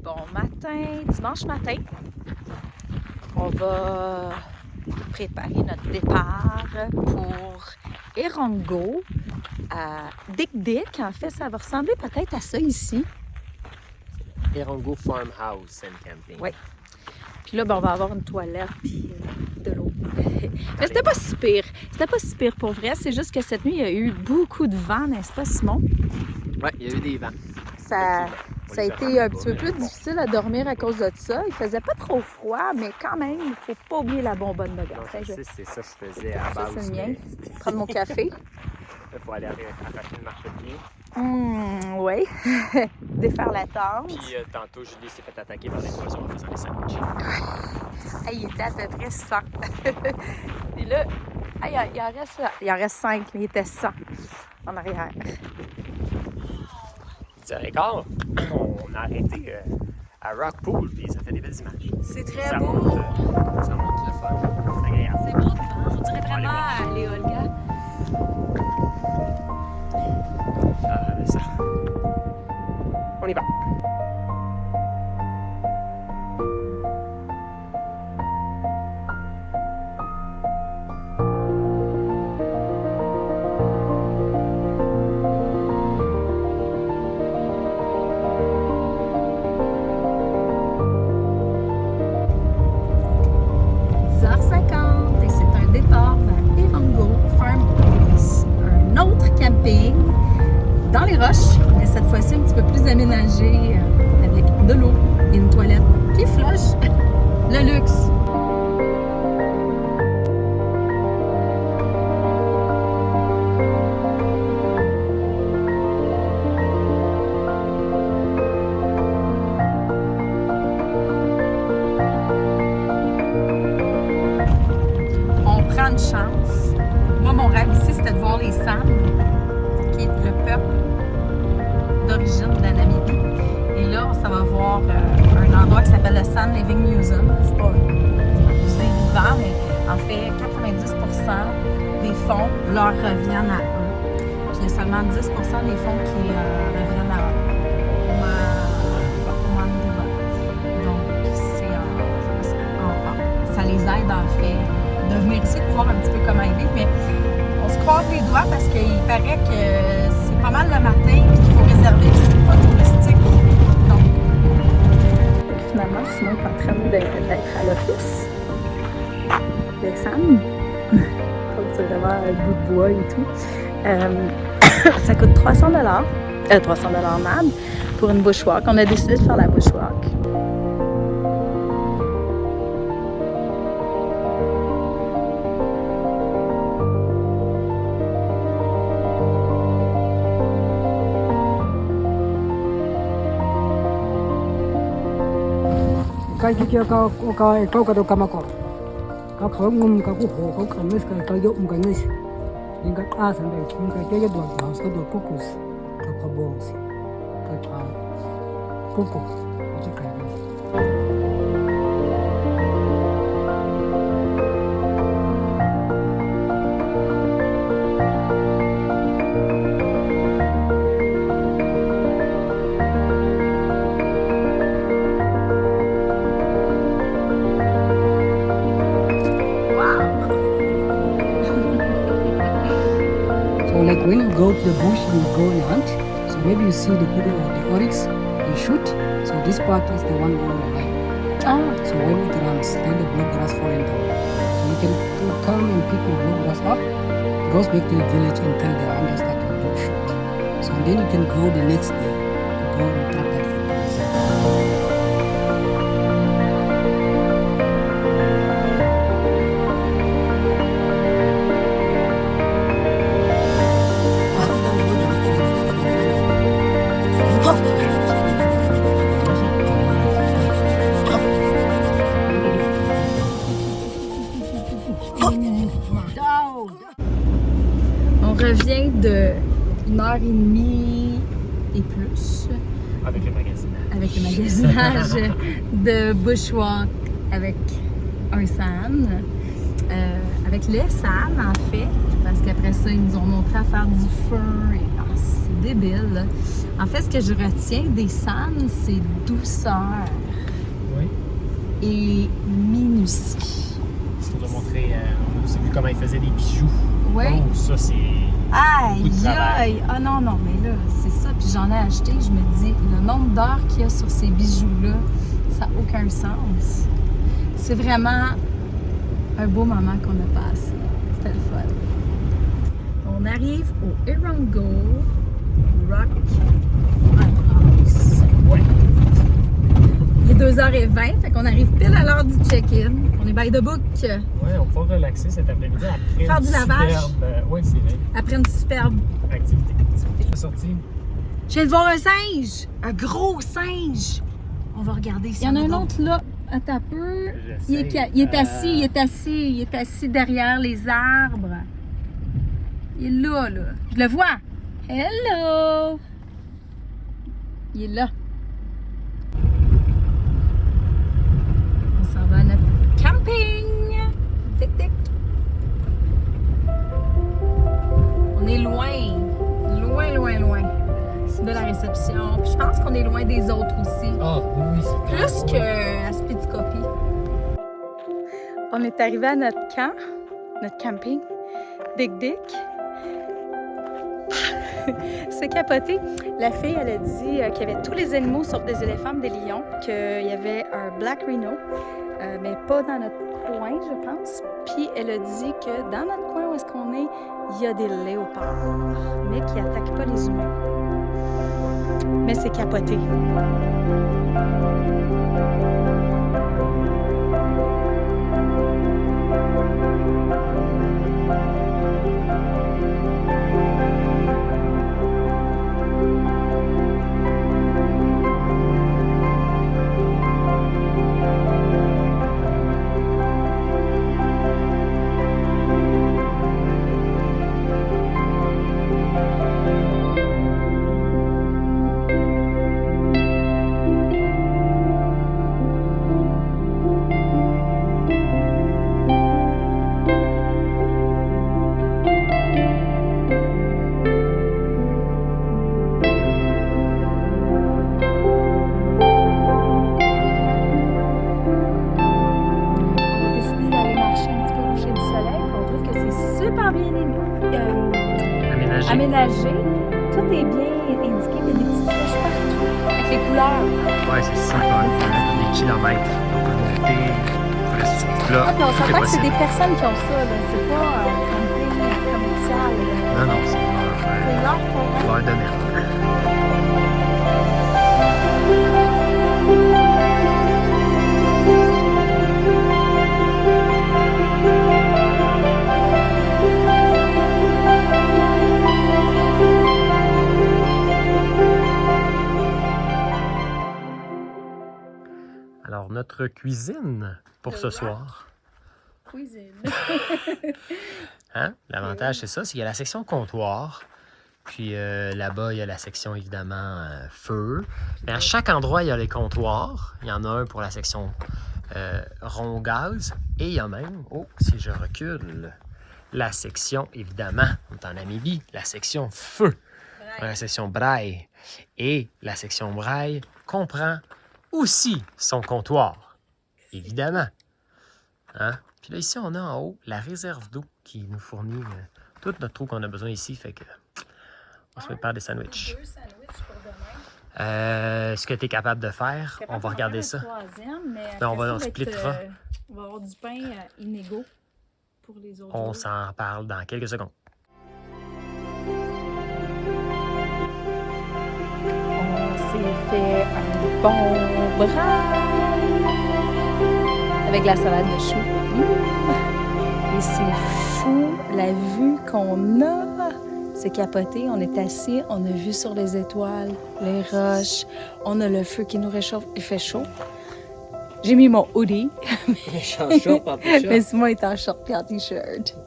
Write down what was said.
Bon matin, dimanche matin. On va préparer notre départ pour Erongo à Dik-Dik. En fait, ça va ressembler peut-être à ça ici. Erongo Farmhouse and Camping. Oui. Puis là, ben, on va avoir une toilette puis de l'eau. Mais c'était pas si pire. C'était pas si pire pour vrai. C'est juste que cette nuit, il y a eu beaucoup de vent, n'est-ce pas, Simon? Oui, il y a eu des vents. Ça a été un petit peu plus difficile à dormir à cause de ça. Il faisait pas trop froid, mais quand même, il faut pas oublier la bonbonne de gaz. C'est ça que je faisais à base. Ça, c'est le mien. Prendre mon café. Il faut aller attacher le marchepied. Oui. Défaire la tente. Puis tantôt, Julie s'est fait attaquer par des poissons en faisant des sandwichs. Il était à peu près 100. Et là, il en reste 5, mais il était 100 en arrière. 10h15, on a arrêté à Rockpool, puis ça fait des belles images. C'est très ça beau. Ça monte le fun. C'est agréable. C'est beau devant. On dirait vraiment à Léolga. Ça. On y va. Dans les roches, mais cette fois-ci un petit peu plus aménagé avec de l'eau et une toilette qui flush. Le luxe! On prend une chance. Moi, mon rêve ici, c'était de voir les San, qui est le peuple d'origine de la Namibie. Et là, ça va voir un endroit qui s'appelle le San Living Museum. C'est pas un musée vivant, mais en fait, 90% des fonds leur reviennent à eux. Puis il y a seulement 10% des fonds qui reviennent à Mandouba. Donc, ça les aide en fait de venir ici pour voir un petit peu comment ils vivent. Mais on se croise les doigts parce qu'il paraît que c'est pas mal le matin et qu'il faut réserver et c'est pas touristique. Donc, finalement, Simon est en train d'être à l'office de Sam. C'est vraiment un bout de bois et tout. Ça coûte 300 $, NAD, pour une bushwalk. On a décidé de faire la bushwalk. Cái kia câu cái đồ cama cỏ, cái khởi ngum cái củ hồ cái khởi cái dụng cái này, những cái a sản này những cái đồ nào cái đồ cocos, cái quả bông, cái quả coco, cái cái này. Like when you go to the bush, you go and hunt. So maybe you see the oryx, you shoot. So this part is the one on the line. Oh. So when it runs, then the bluegrass falling down. So you can come and pick the bluegrass up. It goes back to the village until the hunters start to do shoot. So then you can go the next day to go and track that footprints. On revient de 1h30 et plus Avec le magasinage. Avec le magasinage de bushwalk avec un San. Avec le San, en fait, parce qu'après ça, ils nous ont montré à faire du feu. Et, c'est débile. Là. En fait, ce que je retiens des Sands, c'est douceur Oui. et minutie. Je vous ai montré, on a aussi vu comment ils faisaient des bijoux. Oui. Oh, ça, c'est... Aïe, beaucoup de travail. aïe! Ah non, non, mais là, c'est ça. Puis j'en ai acheté, je me dis, le nombre d'heures qu'il y a sur ces bijoux-là, ça n'a aucun sens. C'est vraiment un beau moment qu'on a passé. C'était le fun. On arrive au Erongo Rock House. Ouais. Il est 2h20, fait qu'on arrive pile à l'heure du check-in. On est by the book. Ouais, on peut relaxer cet après-midi après Faire une du lavage. superbe... Oui, c'est vrai. Après une superbe... Activité. Je suis sorti. Je viens de voir un singe! Un gros singe! On va regarder ça. Il y en a un autre là. Attends un peu. Il est assis derrière les arbres. Il est là, là. Je le vois. Hello! Il est là. On s'en va à notre camping. Tic, tic. On est loin. Loin, loin, loin de la réception. Puis je pense qu'on est loin des autres aussi. Ah, oui, c'est Plus qu'à Spitikopi. On est arrivé à notre camp, notre camping. Dick Dick. C'est capoté. La fille, elle a dit qu'il y avait tous les animaux sauf des éléphants, des lions, qu'il y avait un black rhino, mais pas dans notre coin, je pense. Puis elle a dit que dans notre coin où est-ce qu'on est, il y a des léopards, mais qui n'attaquent pas les humains. Mais c'est capoté. Aménagé. Tout est bien indiqué, il y a des petites flèches partout avec les couleurs. Ouais, c'est super. Il faut mettre des kilomètres. On peut monter, on peut rester sur du plat. Ah, puis on Tout est s'entend que c'est possible. des personnes qui ont ça, là. C'est pas un camping commercial. Non, non, c'est C'est leur terrain. leur domaine. Alors, notre cuisine pour ce soir. Cuisine. Hein? L'avantage, c'est ça, c'est qu'il y a la section comptoir. Puis là-bas, il y a la section, évidemment, feu. Mais à chaque endroit, il y a les comptoirs. Il y en a un pour la section rond gaz. Et il y a même, si je recule, la section, évidemment, on est en Namibie, la section feu. La section braille. Et la section braille comprend aussi son comptoir, évidemment. Hein? Puis là, ici, on a en haut la réserve d'eau qui nous fournit toute notre eau qu'on a besoin ici. Fait que on se prépare des sandwichs. 2 sandwichs pour demain. Ce que tu es capable de faire, on va regarder ça. Mais on splittera. On va avoir du pain inégaux pour les autres. On s'en parle dans quelques secondes. On s'est fait un bon braille avec la salade de choux. Et c'est fou la vue qu'on a. C'est capoté. On est assis, on a vu sur les étoiles, les roches. On a le feu qui nous réchauffe. Il fait chaud. J'ai mis mon hoodie. Je suis en short, en t-shirt. Mais Simon est en short et en t-shirt.